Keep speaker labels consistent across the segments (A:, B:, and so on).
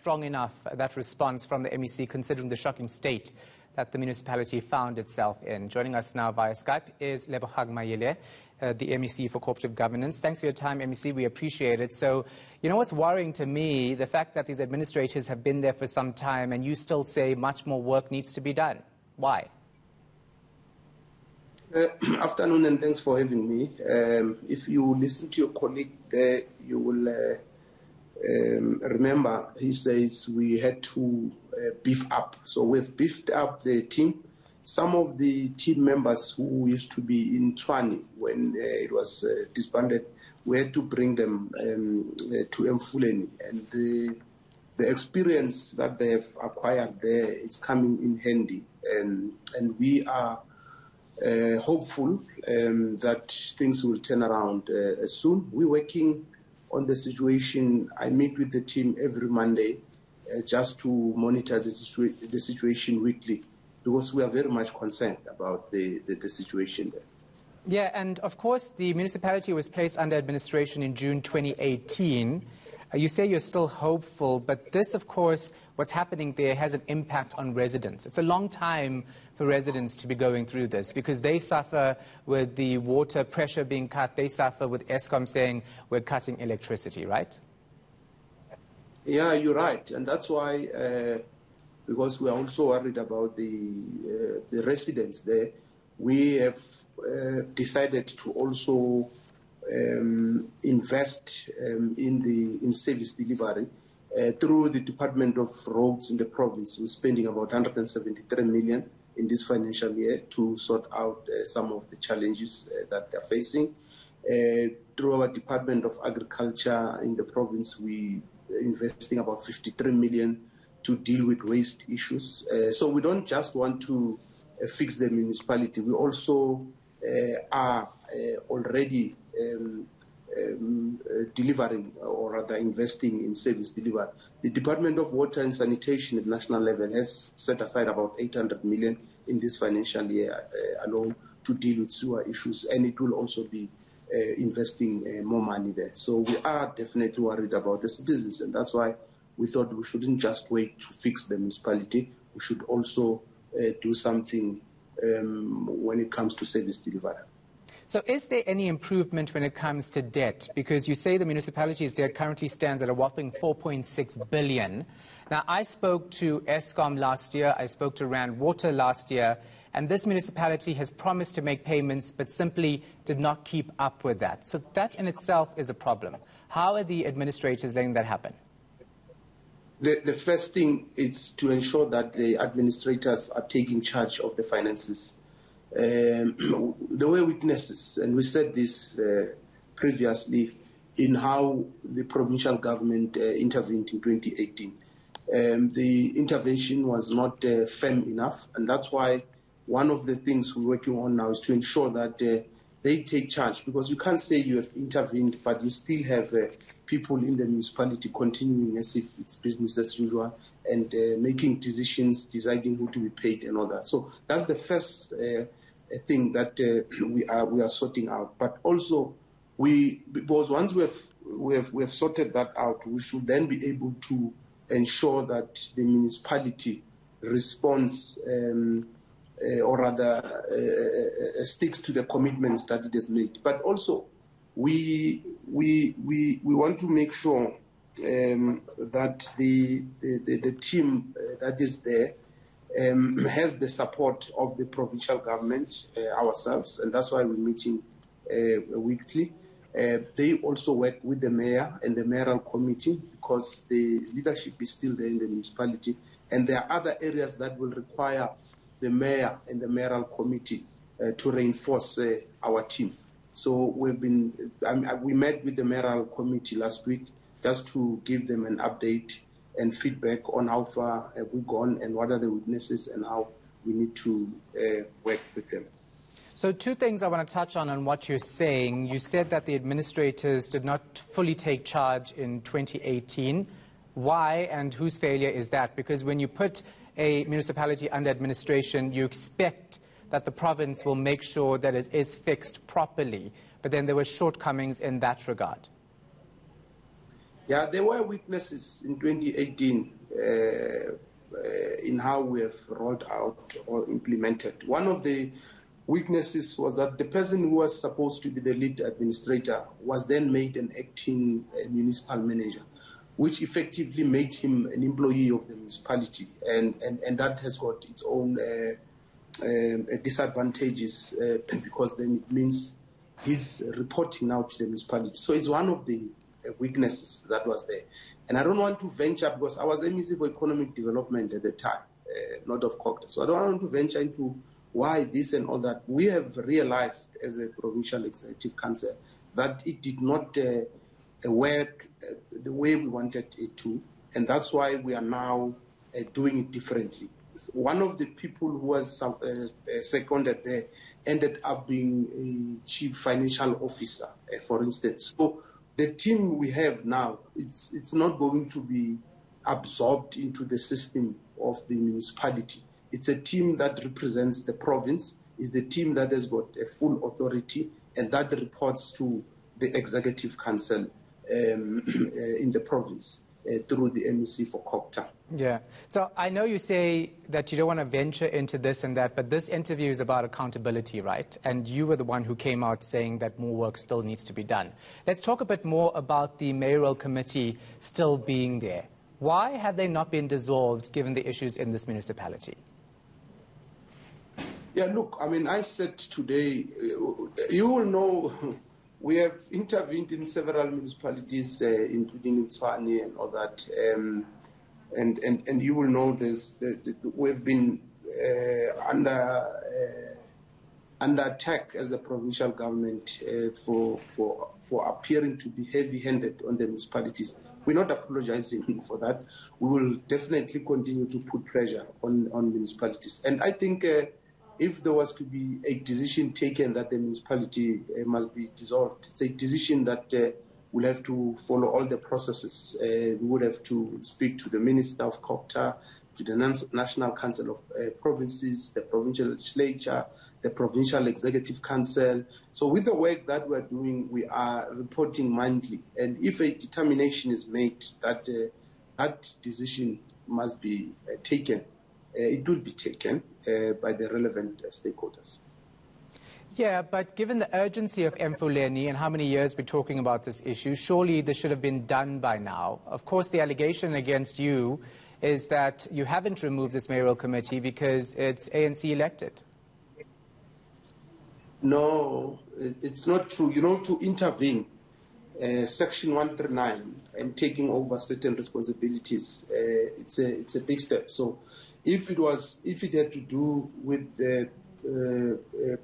A: strong enough, that response from the MEC, considering the shocking state that the municipality found itself in? Joining us now via Skype is Lebogang Maile, the MEC for Cooperative Governance. Thanks for your time, MEC. We appreciate it. So, you know what's worrying to me? The fact that these administrators have been there for some time and you still say much more work needs to be done. Why?
B: Afternoon, and thanks for having me. If you listen to your colleague there, you will remember he says we had to beef up. So we've beefed up the team. Some of the team members who used to be in Tshwane when it was disbanded, we had to bring them to Emfuleni. And the experience that they have acquired there is coming in handy. And we are hopeful that things will turn around soon. We're working on the situation. I meet with the team every Monday just to monitor the situation weekly, because we are very much concerned about the situation there.
A: Yeah, and of course the municipality was placed under administration in June 2018. You say you're still hopeful, but this, of course, what's happening there has an impact on residents. It's a long time for residents to be going through this because they suffer with the water pressure being cut. They suffer with Eskom saying we're cutting electricity, right?
B: Yeah, you're right. And that's why, because we are also worried about the residents there, we have decided to also invest in service delivery through the Department of Roads in the province. We're spending about 173 million in this financial year to sort out some of the challenges that they're facing. Through our Department of Agriculture in the province, we are investing about 53 million to deal with waste issues. So we don't just want to fix the municipality. We also are already delivering, or rather investing in service delivery. The Department of Water and Sanitation at national level has set aside about 800 million in this financial year alone to deal with sewer issues, and it will also be investing more money there. So we are definitely worried about the citizens, and that's why we thought we shouldn't just wait to fix the municipality. We should also do something when it comes to service delivery.
A: So is there any improvement when it comes to debt? Because you say the municipality's debt currently stands at a whopping 4.6 billion. Now, I spoke to Eskom last year, I spoke to Rand Water last year, and this municipality has promised to make payments but simply did not keep up with that. So that in itself is a problem. How are the administrators letting that happen?
B: The first thing is to ensure that the administrators are taking charge of the finances. There were weaknesses, and we said this previously, in how the provincial government intervened in 2018. The intervention was not firm enough, and that's why one of the things we're working on now is to ensure that they take charge, because you can't say you have intervened, but you still have people in the municipality continuing as if it's business as usual and making decisions, deciding who to be paid and all that. So that's the first thing that we are sorting out. But also, because once we have sorted that out, we should then be able to ensure that the municipality responds, or rather sticks to the commitments that it has made. But also, we want to make sure that the team that is there has the support of the provincial government, ourselves, and that's why we're meeting weekly. They also work with the mayor and the mayoral committee, because the leadership is still there in the municipality, and there are other areas that will require the mayor and the mayoral committee to reinforce our team. So we met with the mayoral committee last week just to give them an update and feedback on how far have we gone and what are the weaknesses and how we need to work with them.
A: So two things I want to touch on what you're saying. You said that the administrators did not fully take charge in 2018. Why and whose failure is that? Because when you put a municipality under administration, you expect that the province will make sure that it is fixed properly. But then there were shortcomings in that regard.
B: Yeah, there were weaknesses in 2018, in how we have rolled out or implemented. One of the weaknesses was that the person who was supposed to be the lead administrator was then made an acting municipal manager, which effectively made him an employee of the municipality, and that has got its own disadvantages because then it means he's reporting now to the municipality. So it's one of the weaknesses that was there. And I don't want to venture, because I was MEC for Economic Development at the time, not of Cogta. So I don't want to venture into why this and all that. We have realized as a provincial executive council that it did not work the way we wanted it to, and that's why we are now doing it differently. One of the people who was seconded there ended up being a chief financial officer, for instance. So the team we have now, it's not going to be absorbed into the system of the municipality. It's a team that represents the province. It's the team that has got a full authority and that reports to the executive council in the province through the MEC for Cogta.
A: Yeah. So I know you say that you don't want to venture into this and that, but this interview is about accountability, right? And you were the one who came out saying that more work still needs to be done. Let's talk a bit more about the mayoral committee still being there. Why have they not been dissolved given the issues in this municipality?
B: Yeah, look, I mean, I said today, you will know, we have intervened in several municipalities, including in Tshwane and all that, and you will know we've been under attack as the provincial government for appearing to be heavy-handed on the municipalities. We're not apologizing for that. We will definitely continue to put pressure on municipalities. And I think if there was to be a decision taken that the municipality must be dissolved, it's a decision that will have to follow all the processes. We would have to speak to the Minister of Cogta, to the National Council of Provinces, the provincial legislature, the provincial executive council. So with the work that we're doing, we are reporting monthly. And if a determination is made that that decision must be taken, it will be taken by the relevant stakeholders.
A: Yeah, but given the urgency of Emfuleni and how many years we're talking about this issue, surely this should have been done by now. Of course, the allegation against you is that you haven't removed this mayoral committee because it's ANC elected. No,
B: it's not true. You know, to intervene, Section 139 and taking over certain responsibilities, it's a big step. So if it had to do with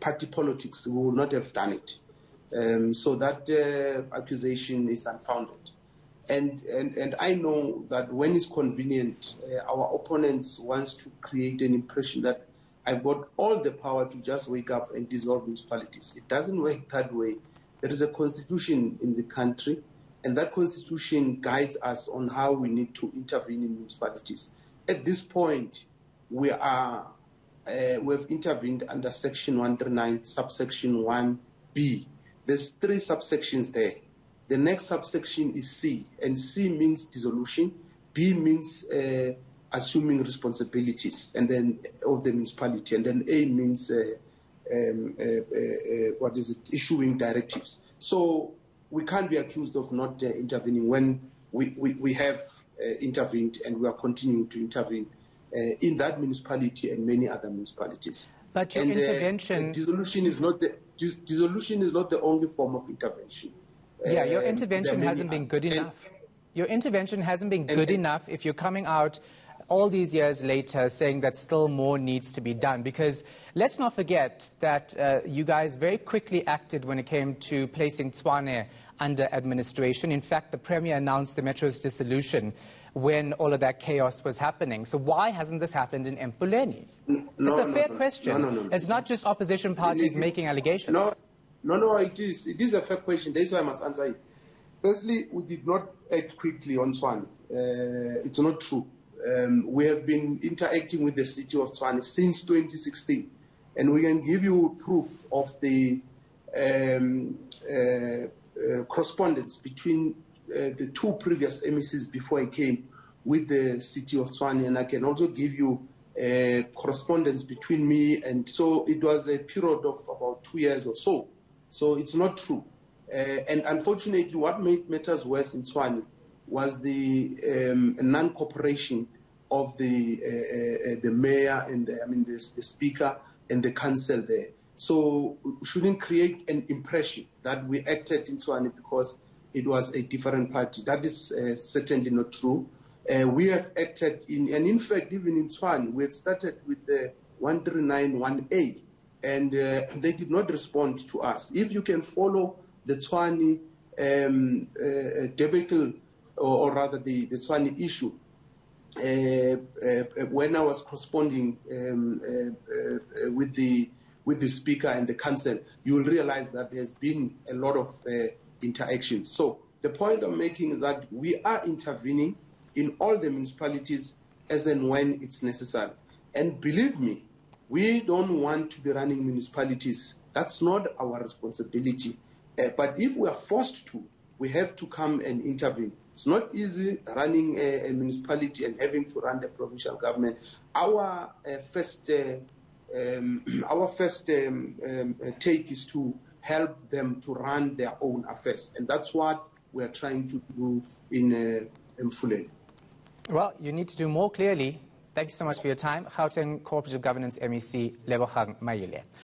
B: party politics, we would not have done it. So that accusation is unfounded. And I know that when it's convenient, our opponents wants to create an impression that I've got all the power to just wake up and dissolve municipalities. It doesn't work that way. There is a constitution in the country, and that constitution guides us on how we need to intervene in municipalities. At this point, we've intervened under Section 139, subsection 1B. There's 3 subsections there. The next subsection is C, and C means dissolution. B means assuming responsibilities, and then of the municipality, and then A means issuing directives. So we can't be accused of not intervening when we have intervened, and we are continuing to intervene in that municipality and many other municipalities.
A: But your intervention...
B: dissolution is not the only form of intervention.
A: Yeah, your intervention hasn't been good enough. Your intervention hasn't been good enough if you're coming out all these years later saying that still more needs to be done. Because let's not forget that you guys very quickly acted when it came to placing Tshwane under administration. In fact, the Premier announced the Metro's dissolution when all of that chaos was happening. So why hasn't this happened in Emfuleni? It's a fair question.
B: No.
A: It's not just opposition parties making allegations.
B: No, it is. It is a fair question. That's why I must answer it. Firstly, we did not act quickly on Tshwane. It's not true. We have been interacting with the city of Tshwane since 2016. And we can give you proof of the correspondence between the 2 previous MECs before I came, with the city of Tshwane, and I can also give you correspondence between me, and so it was a period of about 2 years or so. So it's not true. And unfortunately, what made matters worse in Tshwane was the non-cooperation of the mayor and the speaker and the council there. So we shouldn't create an impression that we acted in Tshwane because it was a different party. That is certainly not true. We have acted in, and in fact, even in Tshwane, we had started with the 139-1A, and they did not respond to us. If you can follow the Tshwane debacle, or rather the Tshwane issue, when I was corresponding with the speaker and the council, you will realize that there's been a lot of interaction. So the point I'm making is that we are intervening in all the municipalities as and when it's necessary. And believe me, we don't want to be running municipalities. That's not our responsibility. But if we are forced to, we have to come and intervene. It's not easy running a municipality and having to run the provincial government. Our first take is to help them to run their own affairs. And that's what we are trying to do in Emfuleni.
A: Well, you need to do more clearly. Thank you so much for your time. Gauteng Cooperative Governance MEC Lebogang Maile.